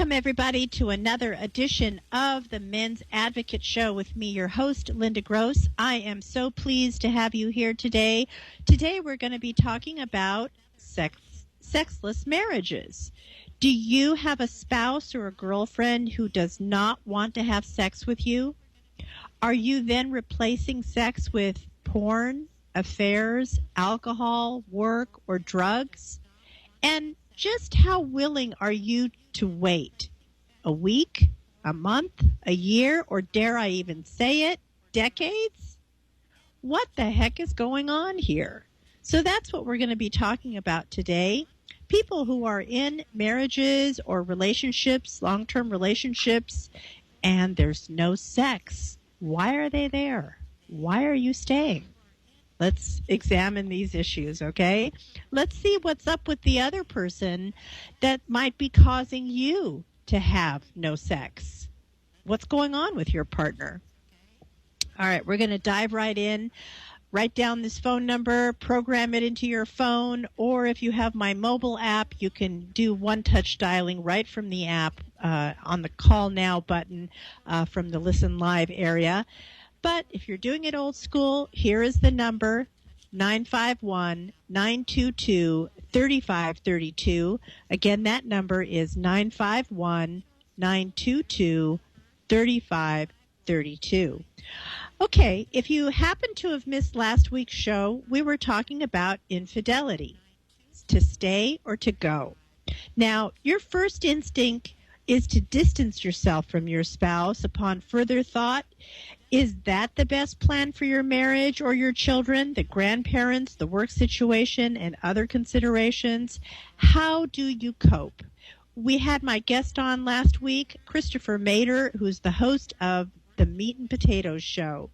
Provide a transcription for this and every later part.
Welcome, everybody, to another edition of the Men's Advocate Show with me, your host, Linda Gross. I am so pleased to have you here today. Today, we're going to be talking about sexless marriages. Do you have a spouse or a girlfriend who does not want to have sex with you? Are you then replacing sex with porn, affairs, alcohol, work, or drugs? And just how willing are you to wait? A week, a month, a year, or dare I even say it, decades? What the heck is going on here? So that's what we're going to be talking about today. People who are in marriages or relationships, long-term relationships, and there's no sex. Why are they there? Why are you staying? Let's examine these issues, okay? Let's see what's up with the other person that might be causing you to have no sex. What's going on with your partner? All right, we're going to dive right in. Write down this phone number, program it into your phone, or if you have my mobile app, you can do one-touch dialing right from the app on the Call Now button from the Listen Live area. But if you're doing it old school, here is the number, 951-922-3532. Again, that number is 951-922-3532. Okay, if you happen to have missed last week's show, we were talking about infidelity, to stay or to go. Now, your first instinct is to distance yourself from your spouse upon further thought. Is that the best plan for your marriage or your children, the grandparents, the work situation, and other considerations? How do you cope? We had my guest on last week, Christopher Mader, who's the host of the Meat and Potatoes Show.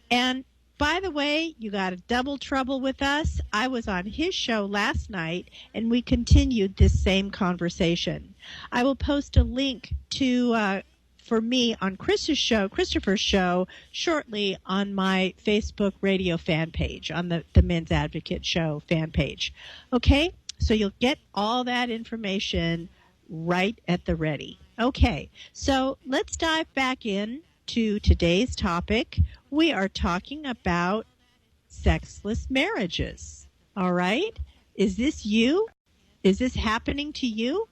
And by the way, you got a double trouble with us. I was on his show last night, and we continued this same conversation. I will post a link to for me on Christopher's show, shortly on my Facebook radio fan page, on the Men's Advocate Show fan page. Okay, so you'll get all that information right at the ready. Okay, so let's dive back in to today's topic. We are talking about sexless marriages. All right? Is this you? Is this happening to you?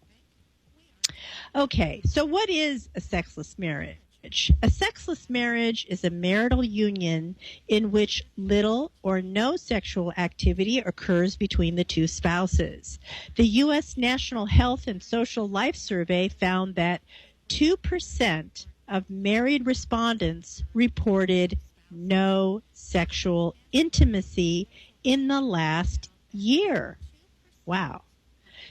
Okay, so what is a sexless marriage? A sexless marriage is a marital union in which little or no sexual activity occurs between the two spouses. The U.S. National Health and Social Life Survey found that 2% of married respondents reported no sexual intimacy in the last year. Wow.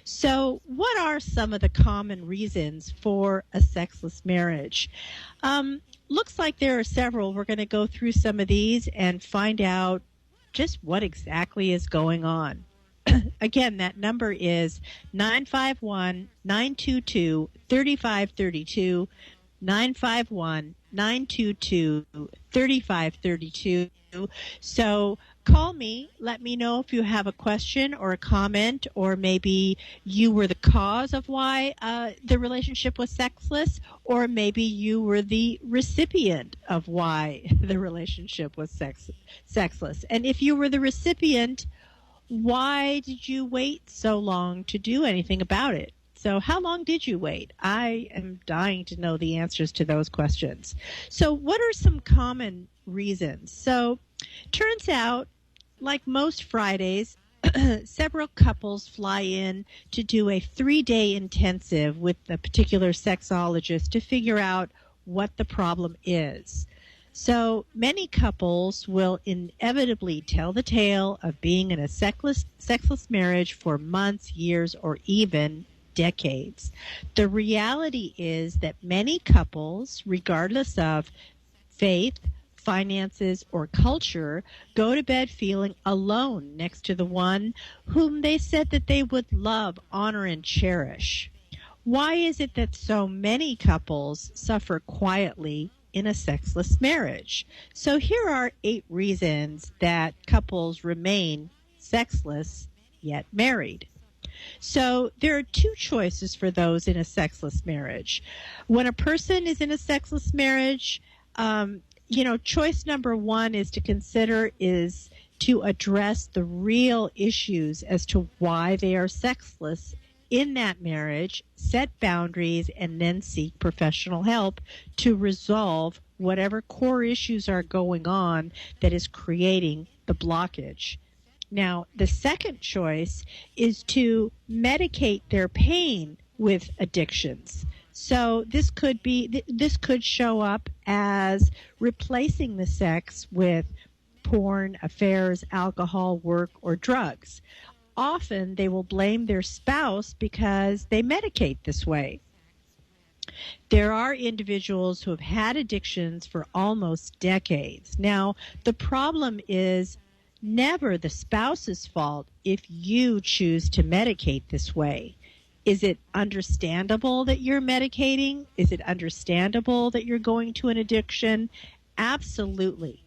So what are some of the common reasons for a sexless marriage? Looks like there are several. We're going to go through some of these and find out just what exactly is going on. Again, that number is 951-922-3532, 951-922-3532. So call me. Let me know if you have a question or a comment, or maybe you were the cause of why the relationship was sexless, or maybe you were the recipient of why the relationship was sexless. And if you were the recipient, why did you wait so long to do anything about it? So how long did you wait? I am dying to know the answers to those questions. So what are some common reasons? So turns out, like most Fridays, several couples fly in to do a 3-day intensive with a particular sexologist to figure out what the problem is. So many couples will inevitably tell the tale of being in a sexless marriage for months, years, or even decades. The reality is that many couples, regardless of faith, finances, or culture, go to bed feeling alone next to the one whom they said that they would love, honor, and cherish. Why is it that so many couples suffer quietly in a sexless marriage? So here are 8 reasons that couples remain sexless yet married. So there are two choices for those in a sexless marriage. When a person is in a sexless marriage, choice number one is to consider is to address the real issues as to why they are sexless in that marriage, set boundaries, and then seek professional help to resolve whatever core issues are going on that is creating the blockage. Now, the second choice is to medicate their pain with addictions. So this could show up as replacing the sex with porn, affairs, alcohol, work, or drugs. Often they will blame their spouse because they medicate this way. There are individuals who have had addictions for almost decades. Now, the problem is never the spouse's fault if you choose to medicate this way. Is it understandable that you're medicating? Is it understandable that you're going to an addiction? Absolutely.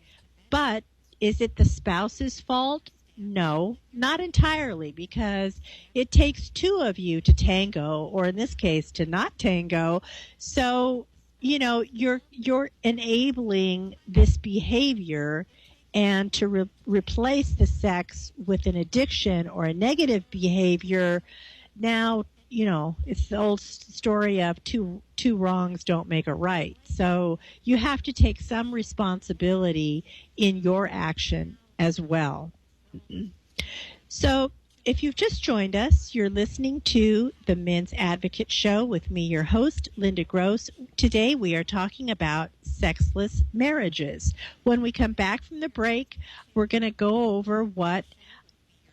But is it the spouse's fault? No, not entirely, because it takes two of you to tango, or in this case, to not tango. So, you're enabling this behavior, and to replace the sex with an addiction or a negative behavior, now, it's the old story of two wrongs don't make a right. So you have to take some responsibility in your action as well. So if you've just joined us, you're listening to the Men's Advocate Show with me, your host, Linda Gross. Today we are talking about sexless marriages. When we come back from the break, we're going to go over what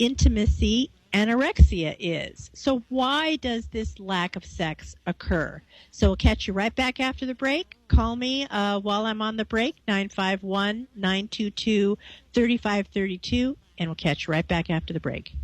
intimacy anorexia is. So why does this lack of sex occur? So we'll catch you right back after the break. Call me while I'm on the break, 951-922-3532, and we'll catch you right back after the break.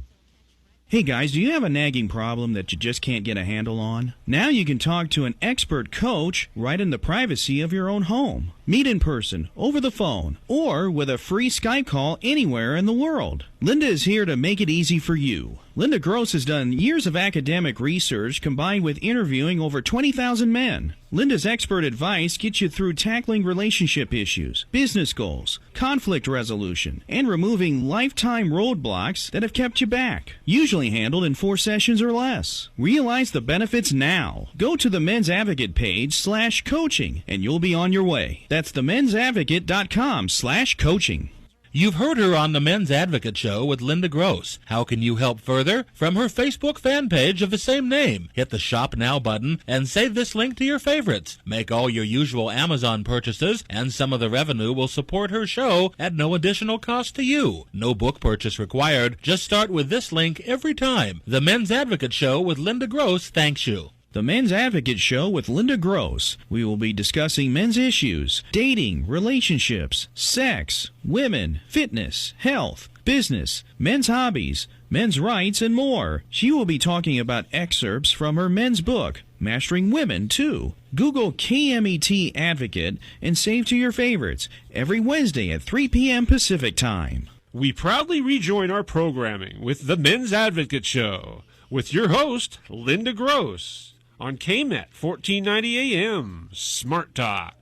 Hey guys, do you have a nagging problem that you just can't get a handle on? Now you can talk to an expert coach right in the privacy of your own home. Meet in person, over the phone, or with a free Skype call anywhere in the world. Linda is here to make it easy for you. Linda Gross has done years of academic research combined with interviewing over 20,000 men. Linda's expert advice gets you through tackling relationship issues, business goals, conflict resolution, and removing lifetime roadblocks that have kept you back. Usually handled in 4 sessions or less. Realize the benefits now. Go to the Men's Advocate page /coaching and you'll be on your way. That's themensadvocate.com/coaching. You've heard her on the Men's Advocate Show with Linda Gross. How can you help further? From her Facebook fan page of the same name. Hit the Shop Now button and save this link to your favorites. Make all your usual Amazon purchases, and some of the revenue will support her show at no additional cost to you. No book purchase required. Just start with this link every time. The Men's Advocate Show with Linda Gross thanks you. The Men's Advocate Show with Linda Gross. We will be discussing men's issues, dating, relationships, sex, women, fitness, health, business, men's hobbies, men's rights, and more. She will be talking about excerpts from her men's book, Mastering Women, too. Google KMET Advocate and save to your favorites every Wednesday at 3 p.m. Pacific Time. We proudly rejoin our programming with the Men's Advocate Show with your host, Linda Gross, on KMET 1490 AM, Smart Talk.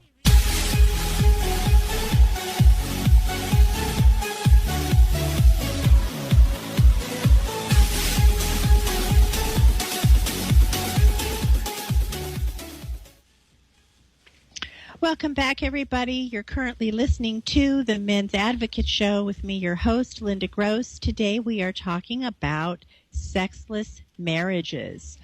Welcome back, everybody. You're currently listening to the Men's Advocate Show with me, your host, Linda Gross. Today we are talking about sexless marriages.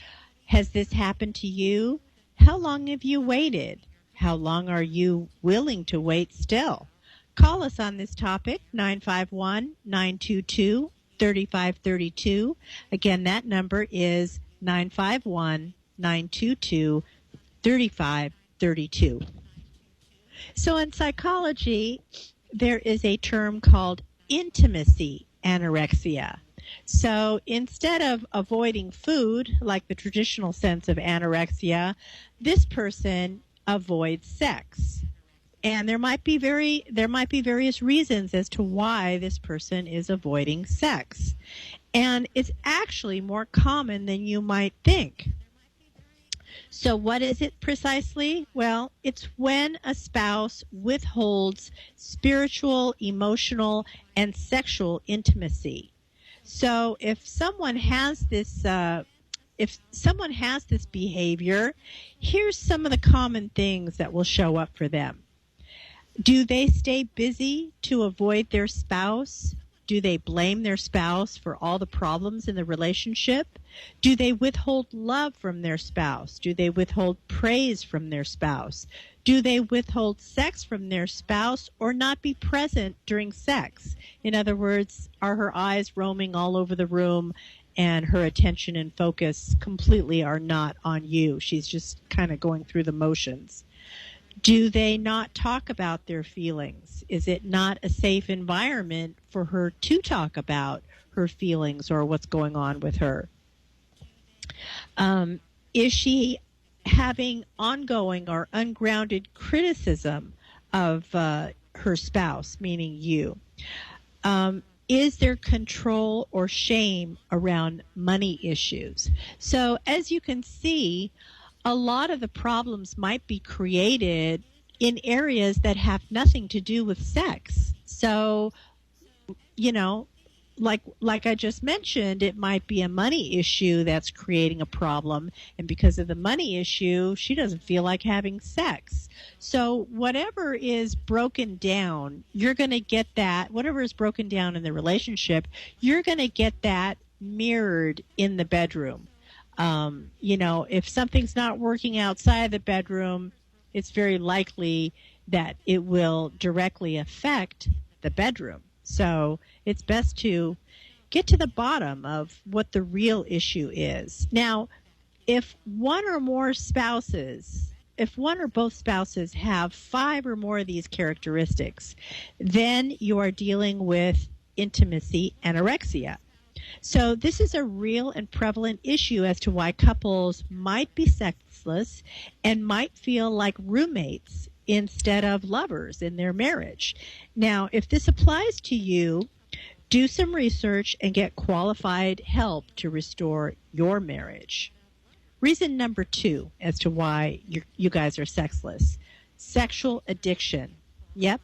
Has this happened to you? How long have you waited? How long are you willing to wait still? Call us on this topic, 951-922-3532. Again, that number is 951-922-3532. So in psychology, there is a term called intimacy anorexia. So instead of avoiding food, like the traditional sense of anorexia, this person avoids sex. And there might be various reasons as to why this person is avoiding sex. And it's actually more common than you might think. So what is it precisely? Well, it's when a spouse withholds spiritual, emotional, and sexual intimacy. So if someone has this behavior, here's some of the common things that will show up for them. Do they stay busy to avoid their spouse? Do they blame their spouse for all the problems in the relationship? Do they withhold love from their spouse? Do they withhold praise from their spouse? Do they withhold sex from their spouse or not be present during sex? In other words, are her eyes roaming all over the room and her attention and focus completely are not on you? She's just kind of going through the motions. Do they not talk about their feelings? Is it not a safe environment for her to talk about her feelings or what's going on with her? Is she having ongoing or ungrounded criticism of her spouse, meaning you? Is there control or shame around money issues? So as you can see, a lot of the problems might be created in areas that have nothing to do with sex. So, like I just mentioned, it might be a money issue that's creating a problem. And because of the money issue, she doesn't feel like having sex. So whatever is broken down, you're going to get that. Whatever is broken down in the relationship, you're going to get that mirrored in the bedroom. If something's not working outside the bedroom, it's very likely that it will directly affect the bedroom. So it's best to get to the bottom of what the real issue is. Now, if one or both spouses have 5 or more of these characteristics, then you are dealing with intimacy anorexia. So this is a real and prevalent issue as to why couples might be sexless and might feel like roommates instead of lovers in their marriage. Now, if this applies to you, do some research and get qualified help to restore your marriage. Reason number 2 as to why you guys are sexless: sexual addiction. Yep.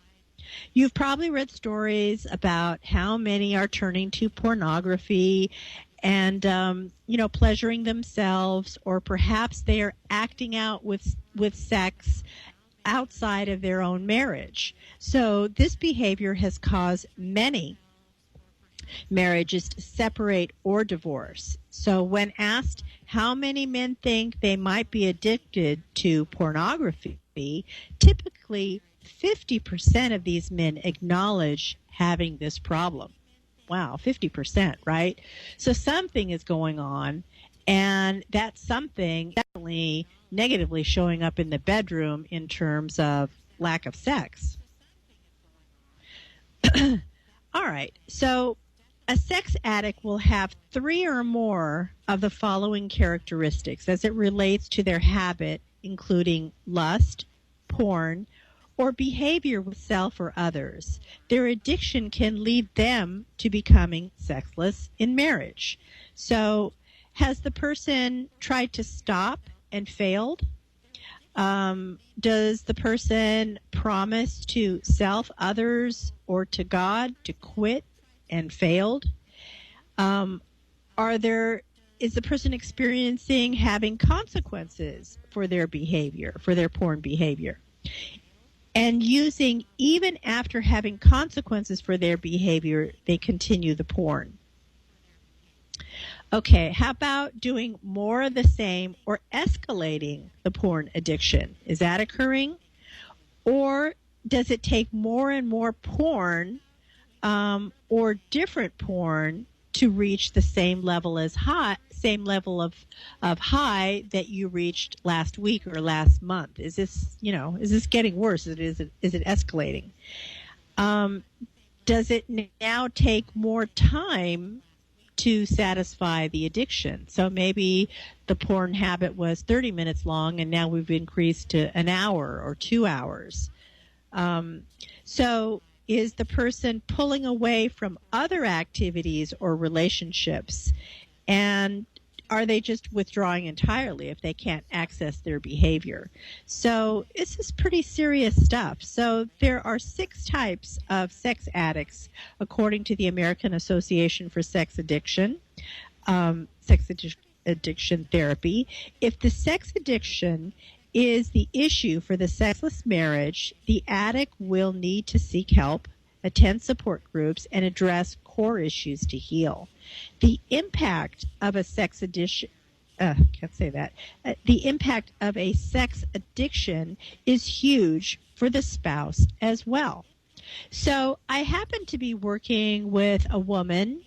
You've probably read stories about how many are turning to pornography and, pleasuring themselves, or perhaps they are acting out with sex outside of their own marriage. So this behavior has caused many marriages to separate or divorce. So when asked how many men think they might be addicted to pornography, typically 50% of these men acknowledge having this problem. Wow, 50%, right? So something is going on, and that something definitely negatively showing up in the bedroom in terms of lack of sex. All right, so a sex addict will have 3 or more of the following characteristics as it relates to their habit, including lust, porn, or behavior with self or others. Their addiction can lead them to becoming sexless in marriage. So, has the person tried to stop and failed? Does the person promise to self, others, or to God to quit and failed? Is the person experiencing having consequences for their behavior, for their porn behavior? And using, even after having consequences for their behavior, they continue the porn. Okay, how about doing more of the same or escalating the porn addiction? Is that occurring? Or does it take more and more porn or different porn to reach the same level of high that you reached last week or last month? Is this getting worse? Is it escalating? Does it now take more time to satisfy the addiction? So maybe the porn habit was 30 minutes long and now we've increased to an hour or 2 hours. So is the person pulling away from other activities or relationships? And are they just withdrawing entirely if they can't access their behavior? So this is pretty serious stuff. So there are 6 types of sex addicts, according to the American Association for Sex Addiction, addiction therapy. If the sex addiction is the issue for the sexless marriage, the addict will need to seek help, attend support groups, and address core issues to heal. The impact of a sex addiction, the impact of a sex addiction is huge for the spouse as well. So I happened to be working with a woman,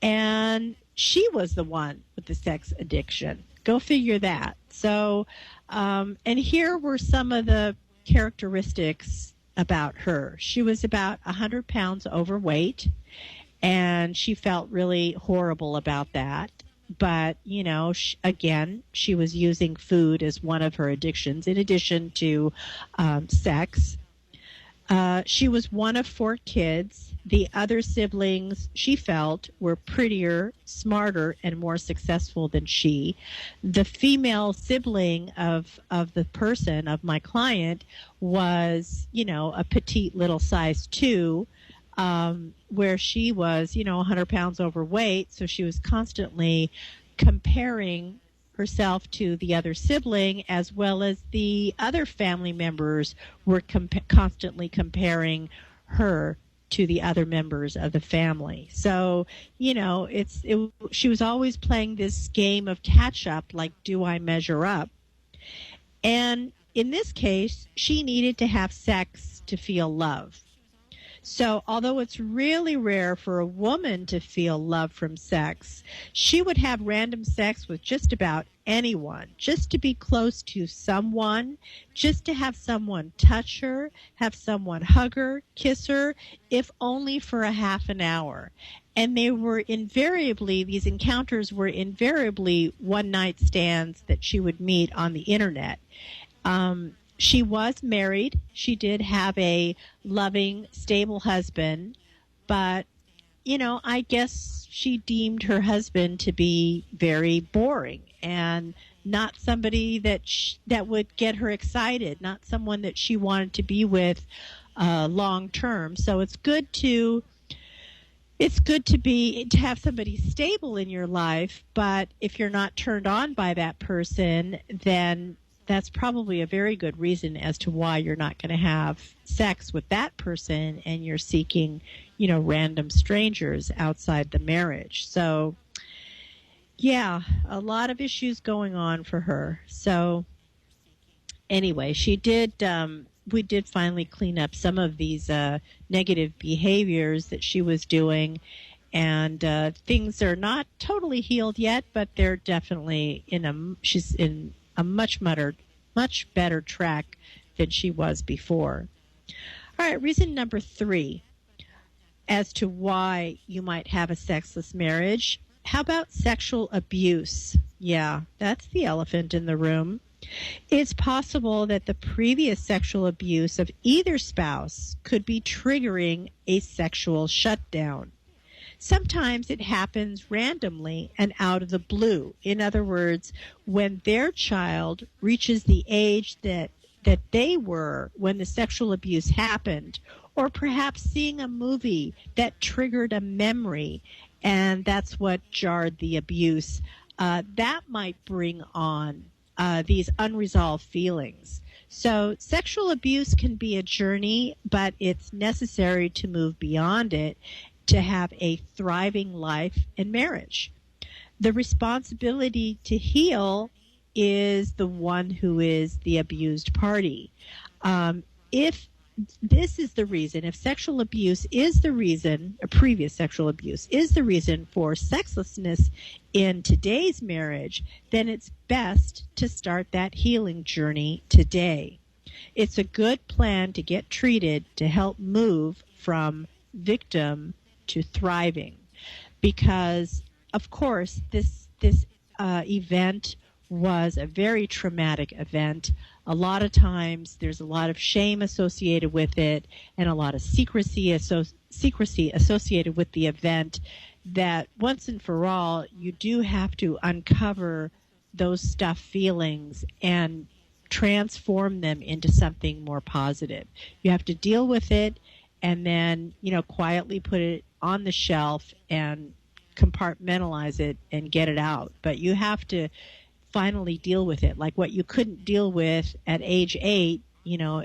and she was the one with the sex addiction. Go figure that. So, and here were some of the characteristics about her. She was about 100 pounds overweight, and she felt really horrible about that. But, you know, she was using food as one of her addictions in addition to sex. She was one of 4 kids. The other siblings, she felt, were prettier, smarter, and more successful than she. The female sibling of the person, of my client, was, you know, a petite little size 2, where she was, you know, 100 pounds overweight. So she was constantly comparing herself to the other sibling, as well as the other family members were constantly comparing her to the other members of the family. So, you know, she was always playing this game of catch up, like, do I measure up? And in this case, she needed to have sex to feel love. So although it's really rare for a woman to feel love from sex, she would have random sex with just about anyone, just to be close to someone, just to have someone touch her, have someone hug her, kiss her, if only for a half an hour. And these encounters were invariably one-night stands that she would meet on the internet. She was married. She did have a loving, stable husband, but, you know, I guess she deemed her husband to be very boring and not somebody that would get her excited, not someone that she wanted to be with long term. So it's good to have somebody stable in your life, but if you're not turned on by that person, then that's probably a very good reason as to why you're not going to have sex with that person and you're seeking, you know, random strangers outside the marriage. So, yeah, a lot of issues going on for her. So, anyway, we did finally clean up some of these negative behaviors that she was doing, and things are not totally healed yet, but they're definitely she's in a much better track than she was before. All right, reason number 3 as to why you might have a sexless marriage. How about sexual abuse? Yeah, that's the elephant in the room. It's possible that the previous sexual abuse of either spouse could be triggering a sexual shutdown. Sometimes it happens randomly and out of the blue. In other words, when their child reaches the age that they were when the sexual abuse happened, or perhaps seeing a movie that triggered a memory, and that's what jarred the abuse, that might bring on these unresolved feelings. So sexual abuse can be a journey, but it's necessary to move beyond it to have a thriving life and marriage. The responsibility to heal is the one who is the abused party. If this is the reason, if sexual abuse is the reason, or previous sexual abuse is the reason for sexlessness in today's marriage, then it's best to start that healing journey today. It's a good plan to get treated to help move from victim to thriving, because of course this event was a very traumatic event. a lot of times there's a lot of shame associated with it and a lot of secrecy associated with the event, that once and for all, you do have to uncover those stuffed feelings and transform them into something more positive. You have to deal with it and then, quietly put it on the shelf and compartmentalize it and get it out. But you have to finally deal with it. Like what you couldn't deal with at age 8,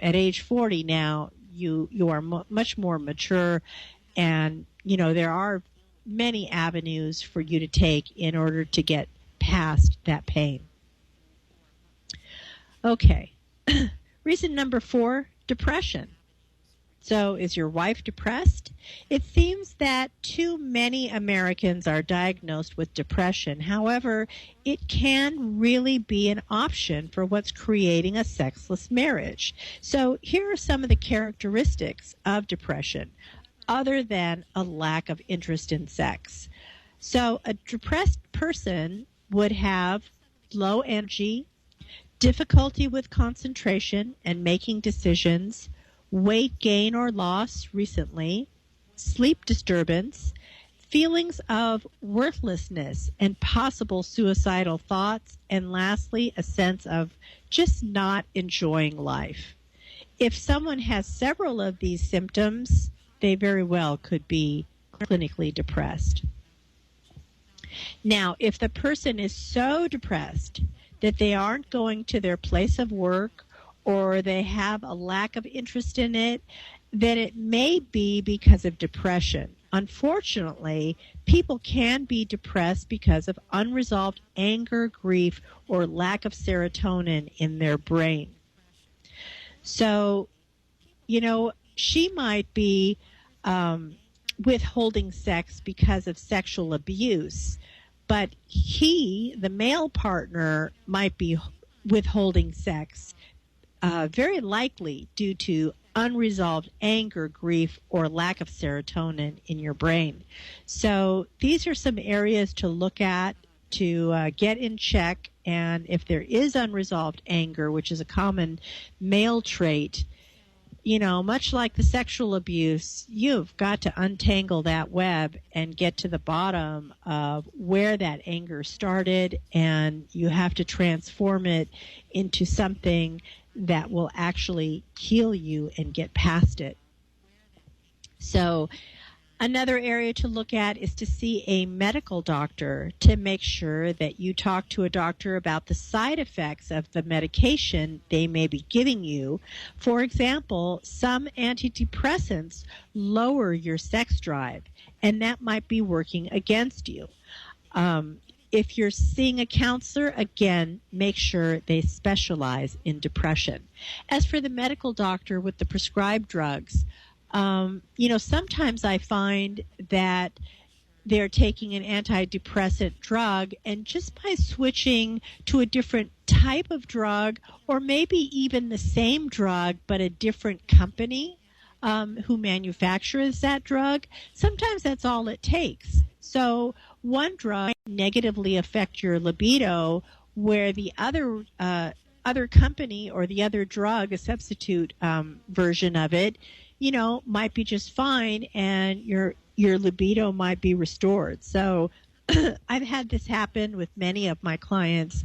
at age 40 now, you are much more mature, and, there are many avenues for you to take in order to get past that pain. Okay. Reason number 4, depression. So is your wife depressed? It seems that too many Americans are diagnosed with depression. However, it can really be an option for what's creating a sexless marriage. So here are some of the characteristics of depression, other than a lack of interest in sex. So a depressed person would have low energy, difficulty with concentration and making decisions, weight gain or loss recently, sleep disturbance, feelings of worthlessness and possible suicidal thoughts, and lastly, a sense of just not enjoying life. If someone has several of these symptoms, they very well could be clinically depressed. Now, if the person is so depressed that they aren't going to their place of work or they have a lack of interest in it, then it may be because of depression. Unfortunately, people can be depressed because of unresolved anger, grief, or lack of serotonin in their brain. So, she might be withholding sex because of sexual abuse, but he, the male partner, might be withholding sex very likely due to unresolved anger, grief, or lack of serotonin in your brain. So these are some areas to look at to get in check. And if there is unresolved anger, which is a common male trait, much like the sexual abuse, you've got to untangle that web and get to the bottom of where that anger started, and you have to transform it into something that will actually heal you and get past it. So another area to look at is to see a medical doctor to make sure that you talk to a doctor about the side effects of the medication they may be giving you. For example, some antidepressants lower your sex drive, and that might be working against you. If you're seeing a counselor, again, make sure they specialize in depression. As for the medical doctor with the prescribed drugs, sometimes I find that they're taking an antidepressant drug, and just by switching to a different type of drug, or maybe even the same drug but a different company who manufactures that drug, sometimes that's all it takes. So one drug might negatively affect your libido, where the other company or the other drug, a substitute version of it, might be just fine, and your libido might be restored. So I've had this happen with many of my clients,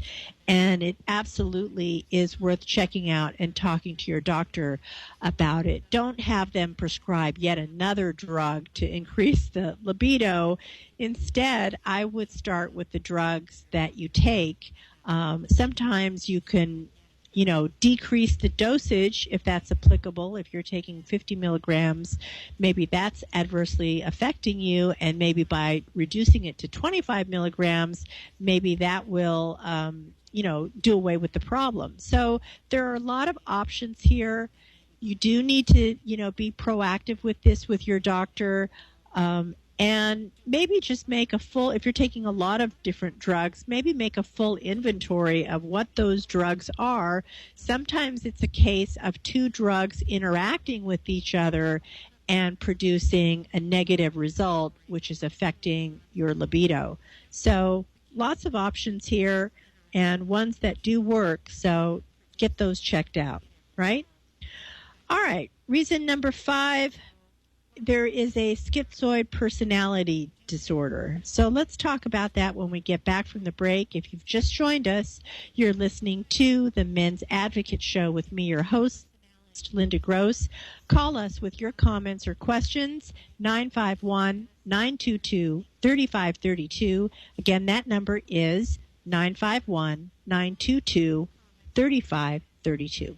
and it absolutely is worth checking out and talking to your doctor about it. Don't have them prescribe yet another drug to increase the libido. Instead, I would start with the drugs that you take. Sometimes you can decrease the dosage if that's applicable. If you're taking 50 milligrams, maybe that's adversely affecting you, and maybe by reducing it to 25 milligrams, maybe that will, do away with the problem. So there are a lot of options here. You do need to, be proactive with this with your doctor. And maybe just make a full, if you're taking a lot of different drugs, maybe make a full inventory of what those drugs are. Sometimes it's a case of two drugs interacting with each other and producing a negative result, which is affecting your libido. So lots of options here, and ones that do work. So get those checked out, right? All right, reason number 5, there is a schizoid personality disorder. So let's talk about that when we get back from the break. If you've just joined us, you're listening to the Men's Advocate Show with me, your host, Linda Gross. Call us with your comments or questions, 951-922-3532. Again, that number is 951-922-3532.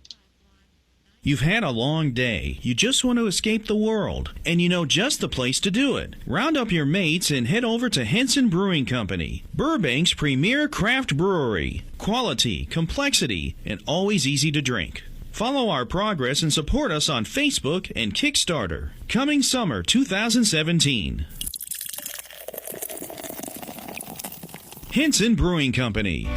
You've had a long day. You just want to escape the world, and you know just the place to do it. Round up your mates and head over to Henson Brewing Company, Burbank's premier craft brewery. Quality, complexity, and always easy to drink. Follow our progress and support us on Facebook and Kickstarter. Coming summer 2017. Henson Brewing Company.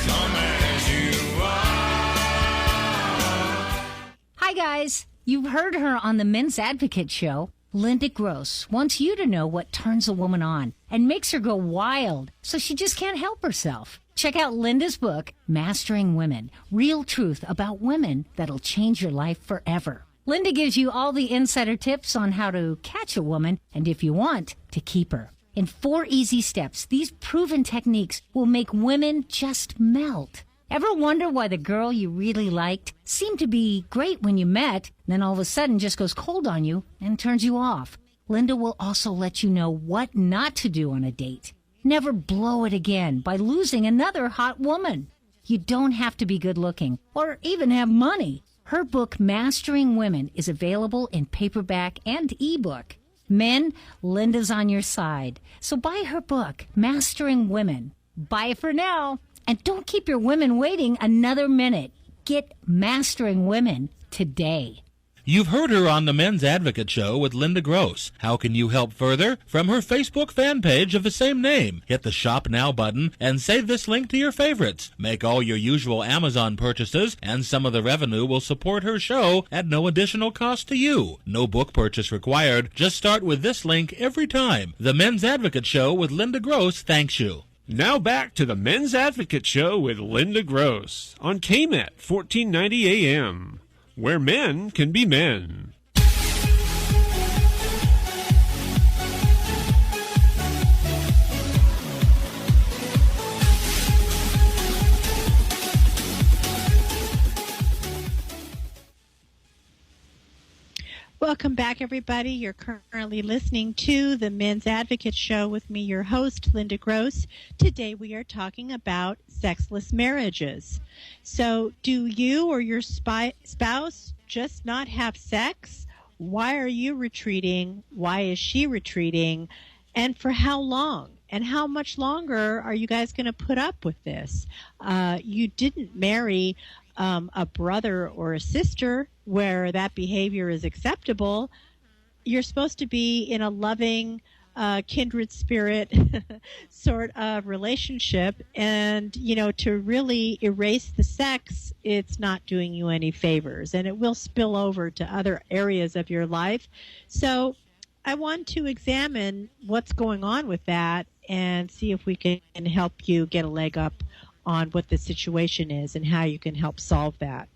Hi, guys. You've heard her on the Men's Advocate Show. Linda Gross wants you to know what turns a woman on and makes her go wild so she just can't help herself. Check out Linda's book, Mastering Women, Real Truth About Women That'll Change Your Life Forever. Linda gives you all the insider tips on how to catch a woman and, if you want, to keep her. In 4 easy steps, these proven techniques will make women just melt. Ever wonder why the girl you really liked seemed to be great when you met, then all of a sudden just goes cold on you and turns you off? Linda will also let you know what not to do on a date. Never blow it again by losing another hot woman. You don't have to be good looking or even have money. Her book, Mastering Women, is available in paperback and ebook. Men, Linda's on your side. So buy her book, Mastering Women. Buy it for now. And don't keep your women waiting another minute. Get Mastering Women today. You've heard her on the Men's Advocate Show with Linda Gross. How can you help further? From her Facebook fan page of the same name. Hit the Shop Now button and save this link to your favorites. Make all your usual Amazon purchases, and some of the revenue will support her show at no additional cost to you. No book purchase required. Just start with this link every time. The Men's Advocate Show with Linda Gross thanks you. Now back to the Men's Advocate Show with Linda Gross on KMET 1490 AM, where men can be men. Welcome back, everybody. You're currently listening to the Men's Advocate Show with me, your host, Linda Gross. Today we are talking about sexless marriages. So do you or your spouse just not have sex? Why are you retreating? Why is she retreating? And for how long? And how much longer are you guys going to put up with this? You didn't marry a brother or a sister where that behavior is acceptable. You're supposed to be in a loving, kindred spirit sort of relationship. And, to really erase the sex, it's not doing you any favors. And it will spill over to other areas of your life. So I want to examine what's going on with that and see if we can help you get a leg up on what the situation is and how you can help solve that.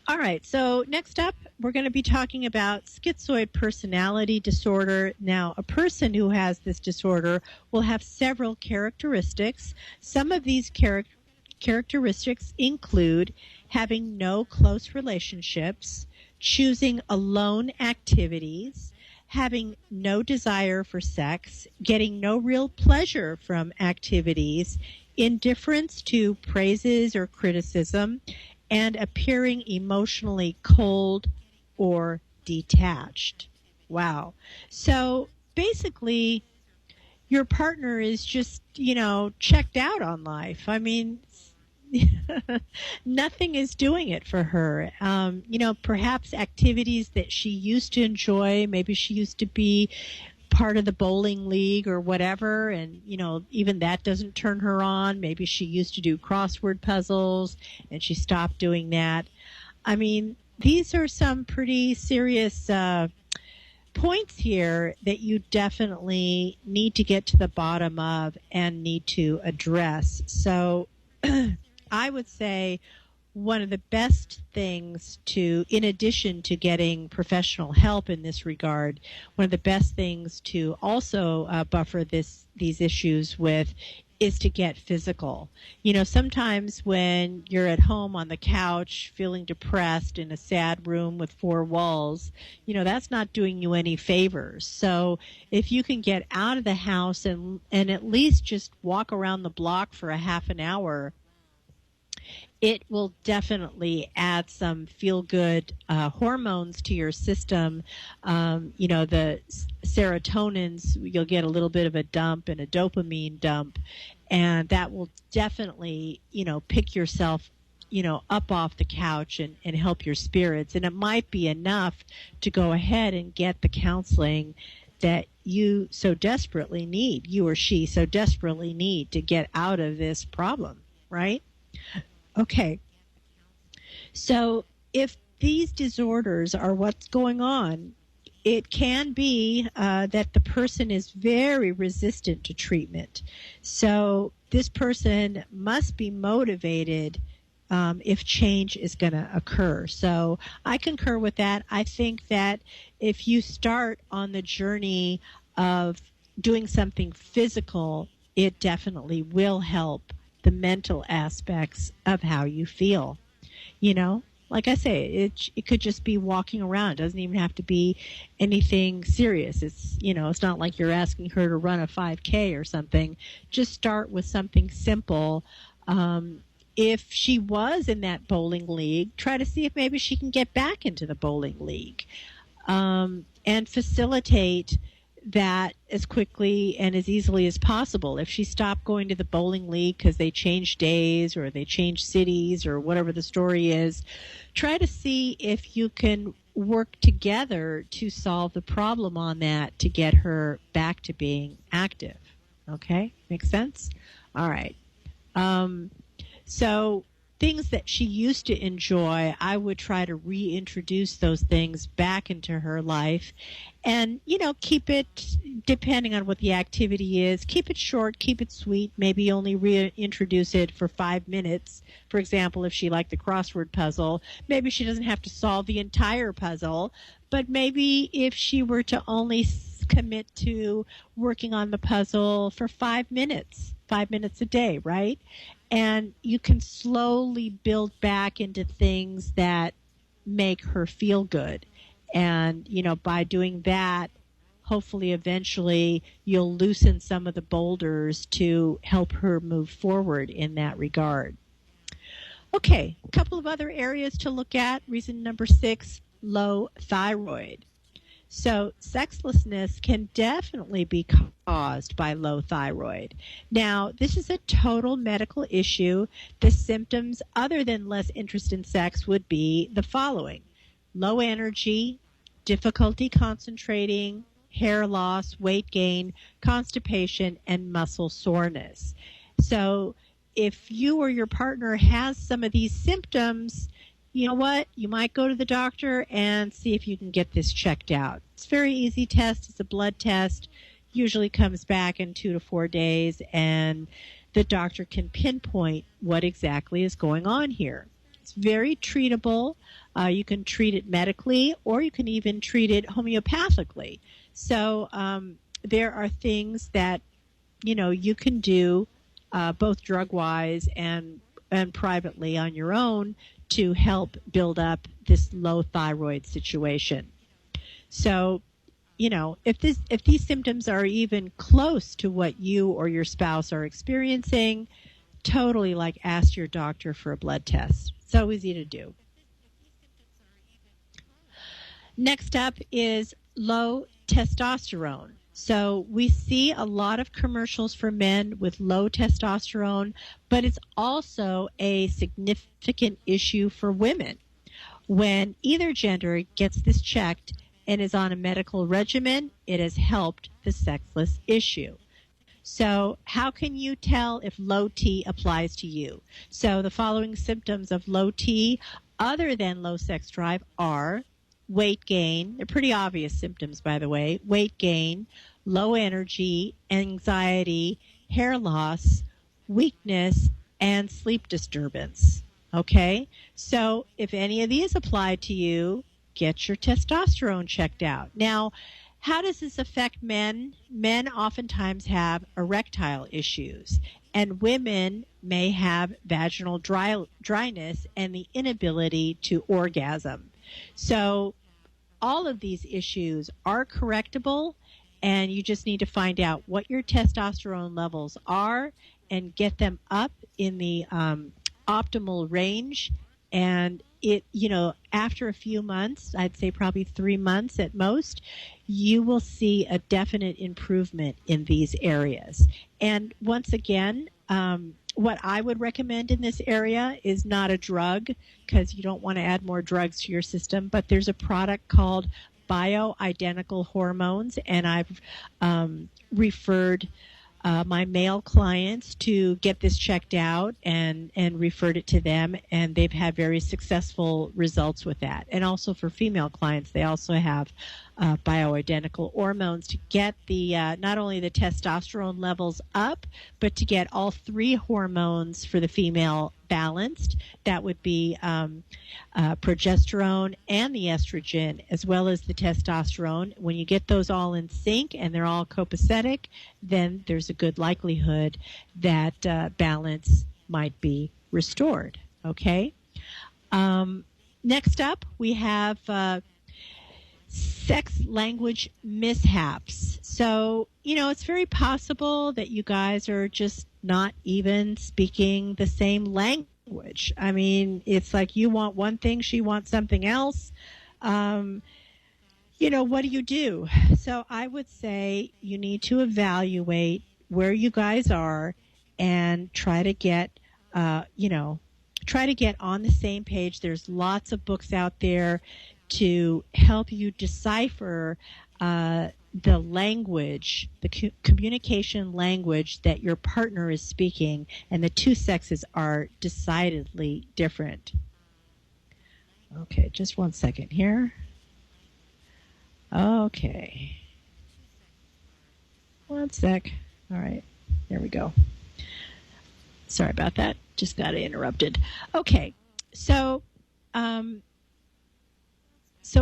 All right, so next up, we're going to be talking about schizoid personality disorder. Now, a person who has this disorder will have several characteristics. Some of these characteristics include having no close relationships, choosing alone activities, having no desire for sex, getting no real pleasure from activities, indifference to praises or criticism, and appearing emotionally cold or detached. Wow. So basically, your partner is just, checked out on life. I mean, nothing is doing it for her. Perhaps activities that she used to enjoy, maybe she used to be part of the bowling league or whatever, and even that doesn't turn her on. Maybe she used to do crossword puzzles and she stopped doing that. I mean, these are some pretty serious points here that you definitely need to get to the bottom of and need to address. So I would say one of the best things in addition to getting professional help in this regard, one of the best things to also buffer these issues with is to get physical. Sometimes when you're at home on the couch feeling depressed in a sad room with four walls, that's not doing you any favors. So if you can get out of the house and at least just walk around the block for a half an hour, it will definitely add some feel-good hormones to your system. The serotonins, you'll get a little bit of a dump and a dopamine dump, and that will definitely, pick yourself, up off the couch and help your spirits. And it might be enough to go ahead and get the counseling that you so desperately need, you or she so desperately need to get out of this problem, right? Okay, so if these disorders are what's going on, it can be that the person is very resistant to treatment. So this person must be motivated if change is going to occur. So I concur with that. I think that if you start on the journey of doing something physical, it definitely will help the mental aspects of how you feel. Like I say, it could just be walking around. It doesn't even have to be anything serious. It's not like you're asking her to run a 5K or something. Just start with something simple. If she was in that bowling league, try to see if maybe she can get back into the bowling league, and facilitate that as quickly and as easily as possible. If she stopped going to the bowling league because they changed days or they changed cities or whatever the story is, try to see if you can work together to solve the problem on that to get her back to being active. Okay? Makes sense? All right. So things that she used to enjoy, I would try to reintroduce those things back into her life and, keep it, depending on what the activity is, keep it short, keep it sweet, maybe only reintroduce it for 5 minutes. For example, if she liked the crossword puzzle, maybe she doesn't have to solve the entire puzzle, but maybe if she were to only commit to working on the puzzle for 5 minutes a day, right? And you can slowly build back into things that make her feel good. And, by doing that, hopefully eventually you'll loosen some of the boulders to help her move forward in that regard. Okay, a couple of other areas to look at. Reason number 6, low thyroid. So sexlessness can definitely be caused by low thyroid. Now, this is a total medical issue. The symptoms other than less interest in sex would be the following: low energy, difficulty concentrating, hair loss, weight gain, constipation, and muscle soreness. So if you or your partner has some of these symptoms, you know what? You might go to the doctor and see if you can get this checked out. It's a very easy test. It's a blood test. Usually comes back in 2 to 4 days, and the doctor can pinpoint what exactly is going on here. It's very treatable. You can treat it medically, or you can even treat it homeopathically. So there are things that, you can do both drug-wise and privately on your own to help build up this low thyroid situation. So, if these symptoms are even close to what you or your spouse are experiencing, totally ask your doctor for a blood test. So easy to do. Next up is low testosterone. So we see a lot of commercials for men with low testosterone, but it's also a significant issue for women. When either gender gets this checked and is on a medical regimen, it has helped the sexless issue. So how can you tell if low T applies to you? So the following symptoms of low T, other than low sex drive, are weight gain. They're pretty obvious symptoms, by the way. Weight gain, low energy, anxiety, hair loss, weakness, and sleep disturbance. Okay? So if any of these apply to you, get your testosterone checked out. Now, how does this affect men? Men oftentimes have erectile issues, and women may have vaginal dryness and the inability to orgasm. So all of these issues are correctable, and you just need to find out what your testosterone levels are and get them up in the optimal range. And after a few months, I'd say probably 3 months at most, you will see a definite improvement in these areas. And once again, what I would recommend in this area is not a drug, because you don't want to add more drugs to your system, but there's a product called bioidentical hormones, and I've referred my male clients to get this checked out and referred it to them, and they've had very successful results with that. And also for female clients, they also have bioidentical hormones to get the not only the testosterone levels up, but to get all three hormones for the female balanced. That would be progesterone and the estrogen, as well as the testosterone. When you get those all in sync and they're all copacetic, then there's a good likelihood that balance might be restored. Okay. Next up, we have sex language mishaps. So, it's very possible that you guys are just not even speaking the same language. I mean, it's like you want one thing, she wants something else. What do you do? So I would say you need to evaluate where you guys are and try to get on the same page. There's lots of books out there to help you decipher the language, the communication language that your partner is speaking, and the two sexes are decidedly different. Okay, just 1 second here. Okay. 1 sec. All right, there we go. Sorry about that. Just got interrupted. Okay, so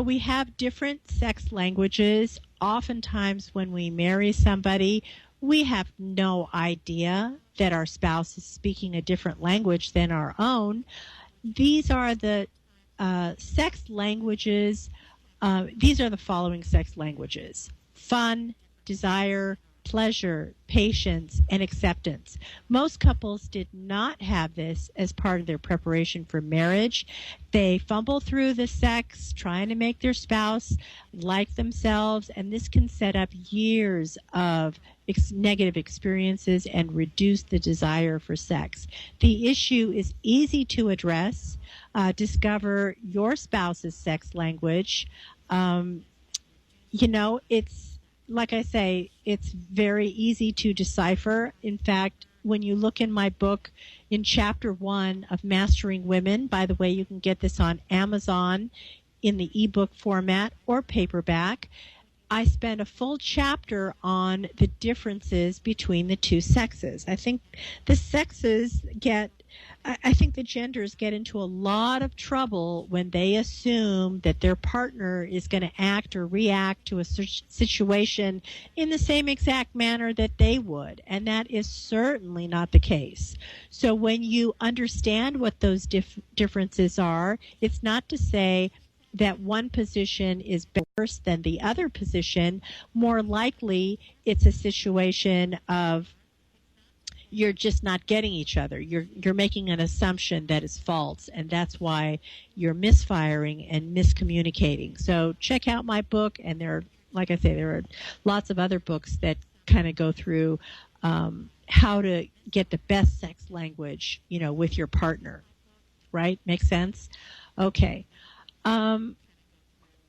we have different sex languages. Oftentimes when we marry somebody, we have no idea that our spouse is speaking a different language than our own. These are the sex languages. These are the following sex languages: fun, desire, pleasure, patience, and acceptance. Most couples did not have this as part of their preparation for marriage. They fumble through the sex, trying to make their spouse like themselves, and this can set up years of negative experiences and reduce the desire for sex. The issue is easy to address. Discover your spouse's sex language. It's like I say, it's very easy to decipher. In fact, when you look in my book, in Chapter 1 of Mastering Women, by the way, you can get this on Amazon in the ebook format or paperback, I spend a full chapter on the differences between the two sexes. I think the genders get into a lot of trouble when they assume that their partner is going to act or react to a situation in the same exact manner that they would, and that is certainly not the case. So when you understand what those differences are, it's not to say that one position is worse than the other position. More likely, it's a situation of you're just not getting each other. You're making an assumption that is false, and that's why you're misfiring and miscommunicating. So check out my book, and there are lots of other books that kind of go through how to get the best sex language, with your partner. Right? Makes sense? Okay.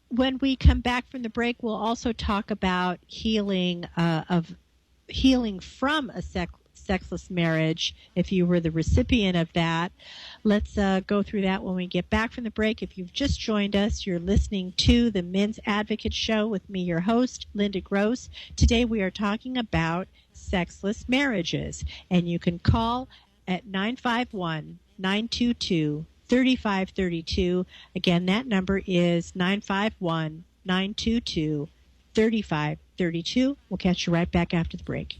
When we come back from the break, we'll also talk about healing from a sexless marriage if you were the recipient of that. Let's go through that when we get back from the break. If you've just joined us, you're listening to the Men's Advocate Show with me, your host, Linda Gross. Today we are talking about sexless marriages, and you can call at 951 951-922-3532. Again, that number is 951-922-3532. We'll catch you right back after the break.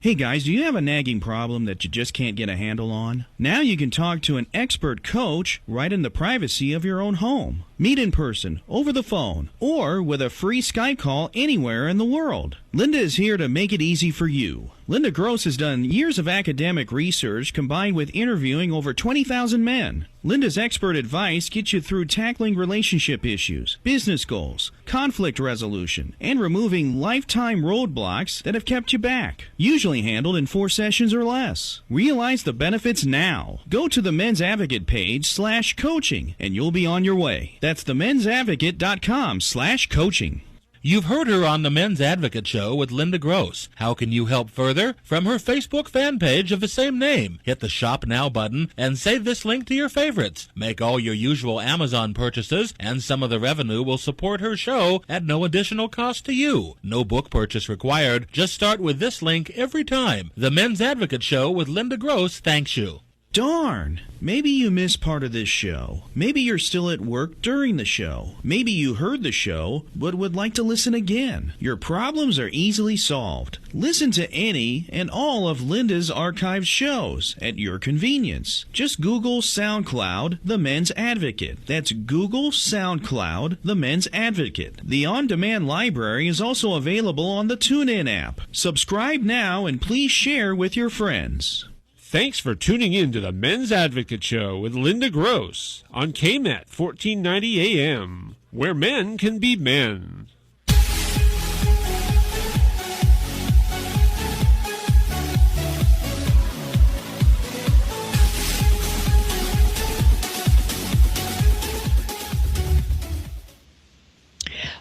Hey guys, do you have a nagging problem that you just can't get a handle on? Now you can talk to an expert coach right in the privacy of your own home. Meet in person, over the phone, or with a free Skype call anywhere in the world. Linda is here to make it easy for you. Linda Gross has done years of academic research combined with interviewing over 20,000 men. Linda's expert advice gets you through tackling relationship issues, business goals, conflict resolution, and removing lifetime roadblocks that have kept you back. Usually handled in 4 sessions or less. Realize the benefits now. Go to the Men's Advocate page /coaching and you'll be on your way. That's themensadvocate.com/coaching. You've heard her on the Men's Advocate Show with Linda Gross. How can you help further? From her Facebook fan page of the same name. Hit the Shop Now button and save this link to your favorites. Make all your usual Amazon purchases, and some of the revenue will support her show at no additional cost to you. No book purchase required. Just start with this link every time. The Men's Advocate Show with Linda Gross thanks you. Darn! Maybe you missed part of this show. Maybe you're still at work during the show. Maybe you heard the show but would like to listen again. Your problems are easily solved. Listen to any and all of Linda's archived shows at your convenience. Just Google SoundCloud The Men's Advocate. That's Google SoundCloud The Men's Advocate. The on-demand library is also available on the TuneIn app. Subscribe now and please share with your friends. Thanks for tuning in to the Men's Advocate Show with Linda Gross on KMET 1490 AM, where men can be men.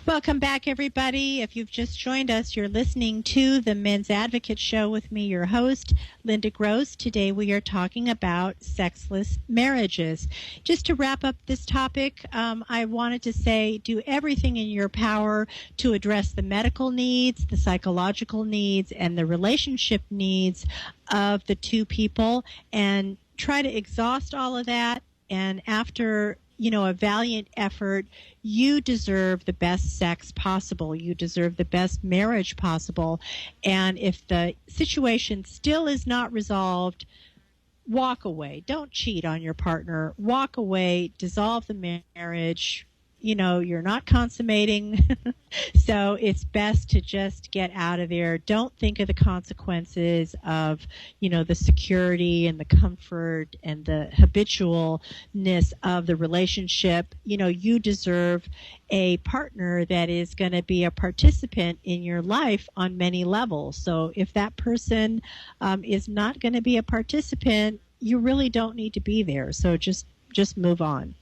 Welcome back, everybody. If you've just joined us, you're listening to the Men's Advocate Show with me, your host, Linda Gross. Today we are talking about sexless marriages. Just to wrap up this topic, I wanted to say do everything in your power to address the medical needs, the psychological needs, and the relationship needs of the two people, and try to exhaust all of that. And after a valiant effort, you deserve the best sex possible. You deserve the best marriage possible. And if the situation still is not resolved, walk away. Don't cheat on your partner. Walk away. Dissolve the marriage. You're not consummating. So it's best to just get out of there. Don't think of the consequences of, the security and the comfort and the habitualness of the relationship. You deserve a partner that is going to be a participant in your life on many levels. So if that person is not going to be a participant, you really don't need to be there. So just move on.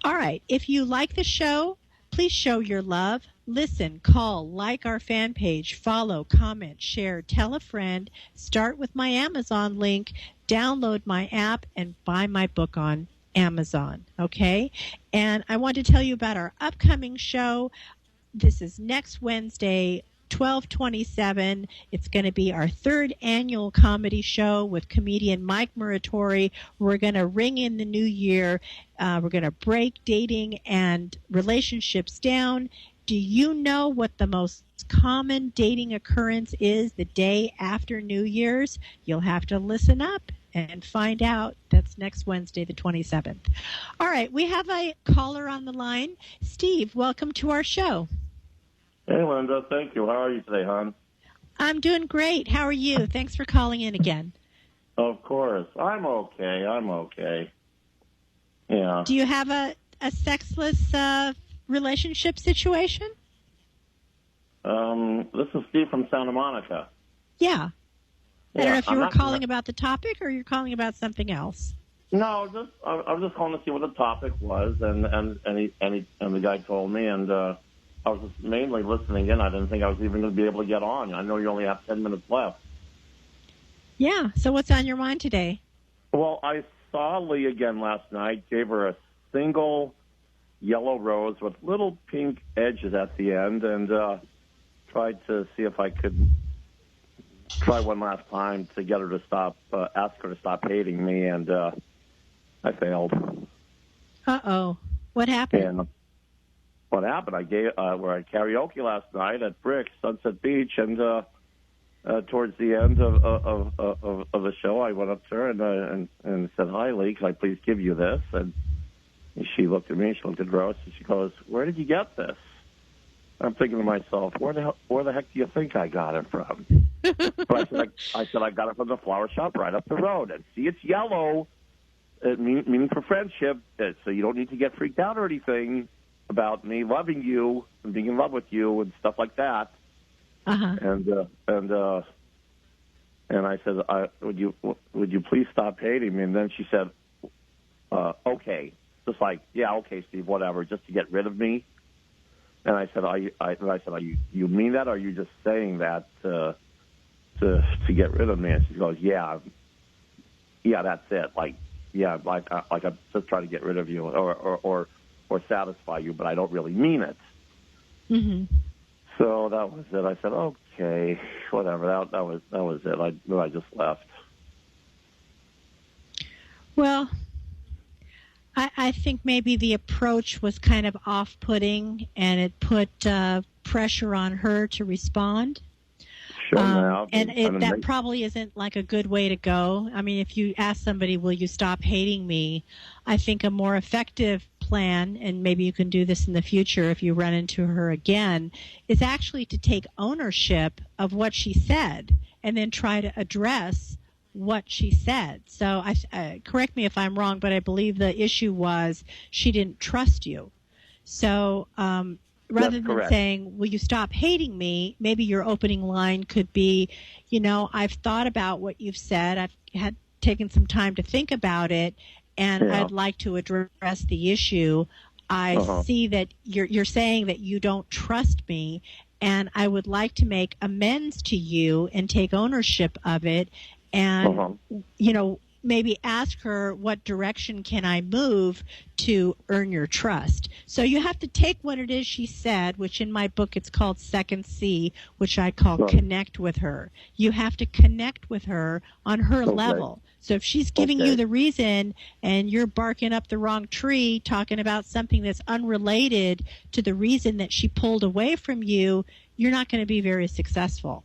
All right. If you like the show, please show your love. Listen, call, like our fan page, follow, comment, share, tell a friend, start with my Amazon link, download my app, and buy my book on Amazon. Okay? And I want to tell you about our upcoming show. This is next Wednesday, 12/27. It's going to be our 3rd annual comedy show with comedian Mike Muratori. We're going to ring in the new year. We're going to break dating and relationships down. Do you know what the most common dating occurrence is the day after New Year's? You'll have to listen up and find out. That's next Wednesday, the 27th. All right, we have a caller on the line. Steve, welcome to our show. Hey, Linda. Thank you. How are you today, hon? I'm doing great. How are you? Thanks for calling in again. Of course. I'm okay. Yeah. Do you have a sexless relationship situation? This is Steve from Santa Monica. Yeah. I don't know if you I'm were not calling about the topic or you're calling about something else. No, I was just calling to see what the topic was, and the guy told me, and I was just mainly listening in. I didn't think I was even going to be able to get on. I know you only have 10 minutes left. Yeah. So what's on your mind today? Well, I saw Lee again last night, gave her a single yellow rose with little pink edges at the end, and tried to see if I could try one last time to get her to stop, ask her to stop hating me, and I failed. Uh-oh. What happened? And what happened? We're at karaoke last night at Brick, Sunset Beach, and towards the end of the show, I went up to her and said, "Hi, Lee, can I please give you this?" And she looked at me, she looked at Rose, and she goes, "Where did you get this?" I'm thinking to myself, where the heck do you think I got it from? But I said I got it from the flower shop right up the road. And see, it's yellow, meaning for friendship, so you don't need to get freaked out or anything about me loving you and being in love with you and stuff like that. Uh-huh. And I said, would you please stop hating me? And then she said, okay, just like, yeah, okay, Steve, whatever, just to get rid of me. And I said, are you mean that, or are you just saying that to get rid of me? And she goes, yeah, that's it. Like I'm just trying to get rid of you or satisfy you, but I don't really mean it. Mm-hmm. So that was it. I said, okay, whatever. That was it. I just left. Well, I think maybe the approach was kind of off-putting, and it put pressure on her to respond. Sure, now. That probably isn't like a good way to go. I mean, if you ask somebody, will you stop hating me? I think a more effective plan, and maybe you can do this in the future if you run into her again, is actually to take ownership of what she said and then try to address what she said. So correct me if I'm wrong, but I believe the issue was she didn't trust you. So rather than saying, will you stop hating me, maybe your opening line could be, I've thought about what you've said. I've had taken some time to think about it, and I'd like to address the issue. I see that you're saying that you don't trust me, and I would like to make amends to you and take ownership of it. And, maybe ask her, what direction can I move to earn your trust? So you have to take what it is she said, which in my book it's called Second C, which I call connect with her. You have to connect with her on her level. So if she's giving you the reason and you're barking up the wrong tree, talking about something that's unrelated to the reason that she pulled away from you, you're not going to be very successful.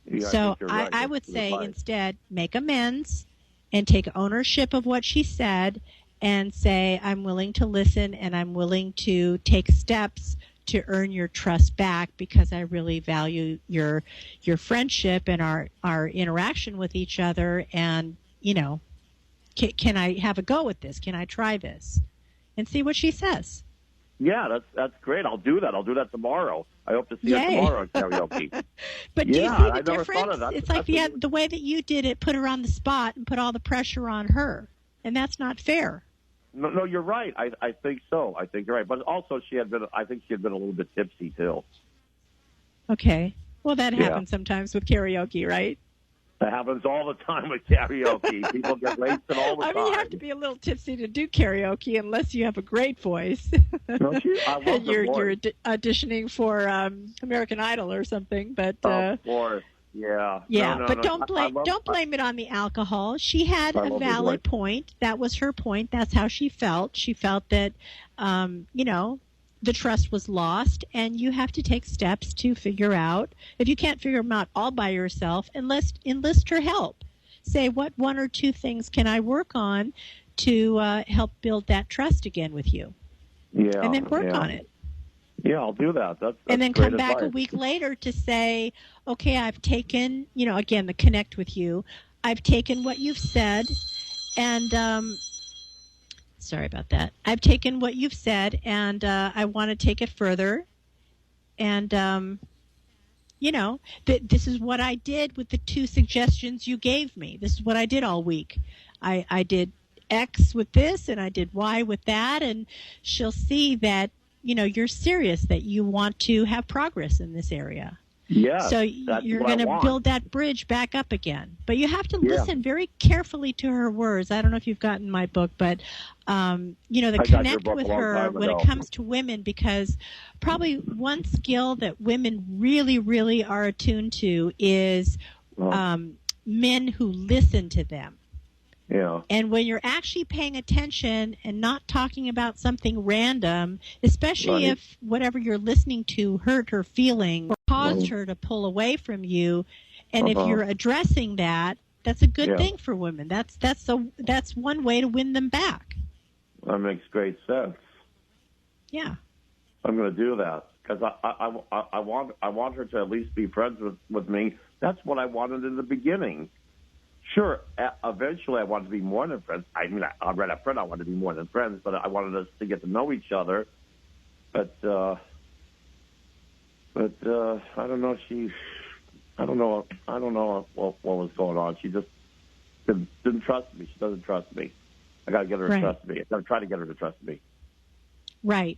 Yeah, so right. I would say instead make amends and take ownership of what she said and say, I'm willing to listen and I'm willing to take steps to earn your trust back because I really value your friendship and our interaction with each other. And, can I have a go at this? Can I try this? And see what she says. Yeah, that's great. I'll do that. I'll do that tomorrow. I hope to see her tomorrow at karaoke. But do you see the difference? It's like the way that you did it, put her on the spot and put all the pressure on her. And that's not fair. No, you're right. I think so. I think you're right. But also I think she had been a little bit tipsy too. Okay. Well, that happens sometimes with karaoke, right? That happens all the time with karaoke. People get wasted all the time. I mean, you have to be a little tipsy to do karaoke unless you have a great voice. No, I love you're voice. auditioning for American Idol or something, but of course, yeah. Yeah, no, but don't blame it on the alcohol. She had a valid point. That was her point. That's how she felt. She felt that the trust was lost, and you have to take steps to figure out. If you can't figure them out all by yourself, enlist her help. Say, what one or two things can I work on to help build that trust again with you? Yeah, and then work on it. Yeah, I'll do that. That's and then come back a week later to say, okay, I've taken, again, the connect with you. I've taken what you've said, and sorry about that. I've taken what you've said, and I want to take it further. And, this is what I did with the 2 suggestions you gave me. This is what I did all week. I did X with this, and I did Y with that, and she'll see that, you're serious, that you want to have progress in this area. Yeah, So that's you're what I going to want. build that bridge back up again. But you have to Yeah. listen very carefully to her words. I don't know if you've gotten my book, but, you know, I got your connect book with a long her time when it ago. comes to women, because probably one skill that women really, really are attuned to is men who listen to them. Yeah. And when you're actually paying attention and not talking about something random, especially Right. if whatever you're listening to hurt her feeling or caused her to pull away from you, and if you're addressing that, that's a good thing for women. That's one way to win them back. That makes great sense. Yeah. I'm going to do that because I want her to at least be friends with me. That's what I wanted in the beginning. Sure, eventually I wanted to be more than friends. I mean, I read up front I wanted to be more than friends, but I wanted us to get to know each other. But I don't know. I don't know what was going on. She just didn't trust me. She doesn't trust me. I got to get her to trust me. I got to try to get her to trust me. Right.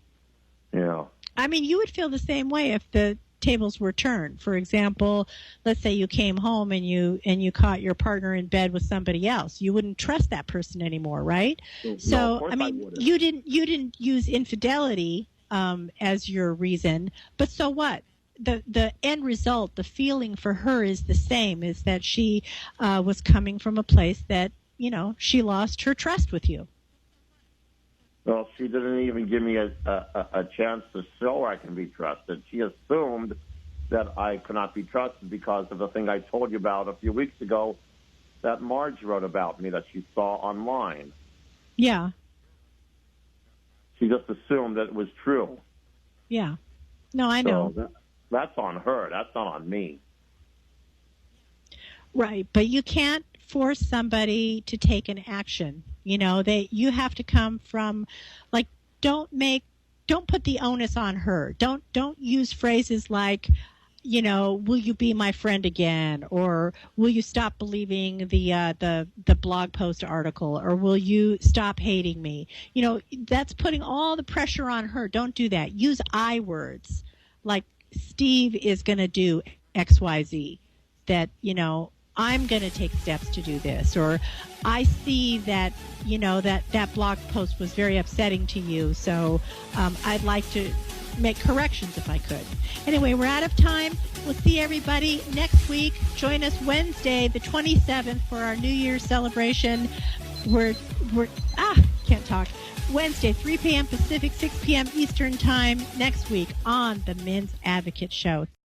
Yeah. I mean, you would feel the same way if the tables were turned. For example, let's say you came home and you caught your partner in bed with somebody else. You wouldn't trust that person anymore, right? No, So, I mean, you didn't use infidelity as your reason, but so what? The end result, the feeling for her is the same, is that she was coming from a place that, you know, she lost her trust with you. Well, she didn't even give me a chance to show I can be trusted. She assumed that I could not be trusted because of the thing I told you about a few weeks ago that Marge wrote about me that she saw online. Yeah. She just assumed that it was true. Yeah. No, I know. So that's on her. That's not on me. Right. But you can't force somebody to take an action. You know, you have to come from, like, don't put the onus on her. Don't use phrases like, you know, will you be my friend again, or will you stop believing the blog post article, or will you stop hating me? You know, that's putting all the pressure on her. Don't do that. Use I words like Steve is going to do XYZ. That, you know, I'm going to take steps to do this, or I see that, you know, that blog post was very upsetting to you, so I'd like to make corrections if I could. Anyway, we're out of time. We'll see everybody next week. Join us Wednesday, the 27th, for our New Year's celebration. Can't talk. Wednesday, 3 p.m. Pacific, 6 p.m. Eastern Time next week on the Men's Advocate Show.